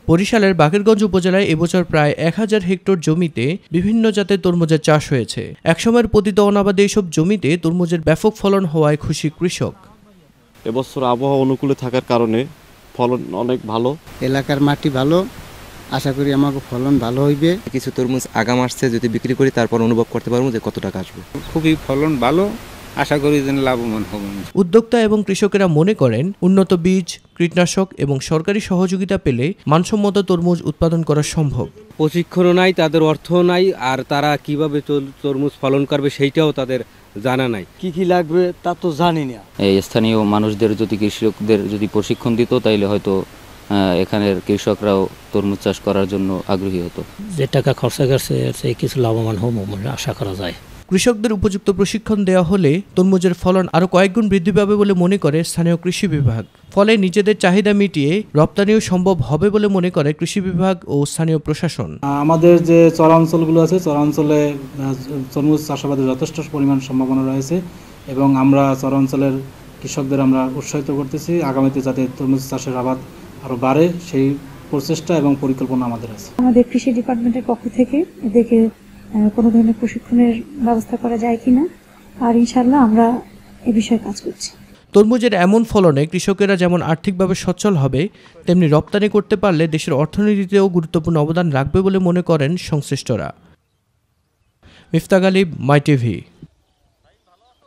বরিশালের বাকেরগঞ্জ উপজেলায় এবছর প্রায় 1000 হেক্টর জমিতে বিভিন্ন জাতের তরমুজের চাষ হয়েছে। একসময়ের পতিত অনাবাদী এসব জমিতে তরমুজের ব্যাপক ফলন হওয়ায় খুশি কৃষক। এবছর আবহাওয়া অনুকূলে থাকার কারণে ফলন অনেক ভালো। এলাকার মাটি ভালো, আশা করি আমাকে ফলন ভালো হইবে। কিছু তরমুজ আগাম আসছে, যদি বিক্রি করি তারপর অনুভব করতে পারবো যে কত টাকা আসবে। খুবই ফলন ভালো, আশা করি যেন লাভবান হব। উদ্যোক্তা এবং কৃষকেরা মনে করেন উন্নত বীজ, কীটনাশক এবং সরকারি সহযোগিতা পেলে মানসম্মত তরমুজ উৎপাদন করা সম্ভব। প্রশিক্ষণও নাই, তাদের অর্থও নাই, আর তারা কিভাবে তরমুজ ফলন করবে সেইটাও তাদের জানা নাই। কি কি লাগবে তা তো জানি না। এই স্থানীয় মানুষদের যদি, কৃষকদের যদি প্রশিক্ষণ দিত তাইলে হয়তো এখানের কৃষকরাও তরমুজ চাষ করার জন্য আগ্রহী হতো। যে টাকা খরচা করছে সেই কিছু লাভবান হব আশা করা যায়। কৃষকদের উপযুক্ত প্রশিক্ষণ দেওয়া হলে তরমুজের ফলন আরও কয়েকগুণ বৃদ্ধি পাবে বলে মনে করে স্থানীয় কৃষি বিভাগ। ফলে নিজেদের চাহিদা মিটিয়ে রপ্তানিও সম্ভব হবে বলে মনে করে কৃষি বিভাগ ও স্থানীয় প্রশাসন। আমাদের যে চরাঞ্চলগুলো আছে, চরাঞ্চলে তরমুজ চাষাবাদে যথেষ্ট পরিমাণ সম্ভাবনা রয়েছে এবং আমরা চরাঞ্চলের কৃষকদের আমরা উৎসাহিত করতেছি আগামীতে যাতে তরমুজ চাষের আবাদ আরও বাড়ে, সেই প্রচেষ্টা এবং পরিকল্পনা আমাদের আছে। আমাদের কৃষি ডিপার্টমেন্টের পক্ষ থেকে এদেরকে কোনো ধরনের প্রশিক্ষণের ব্যবস্থা করা যায় কিনা, আর ইনশাআল্লাহ আমরা এ বিষয়ে কাজ করছি। তরমুজের এমন ফলনে কৃষকেরা যেমন আর্থিকভাবে সচ্ছল হবে, তেমনি রপ্তানি করতে পারলে দেশের অর্থনীতিতেও গুরুত্বপূর্ণ অবদান রাখবে বলে মনে করেন সংশ্লিষ্টরা। মিফতা গালিব, মাই টিভি।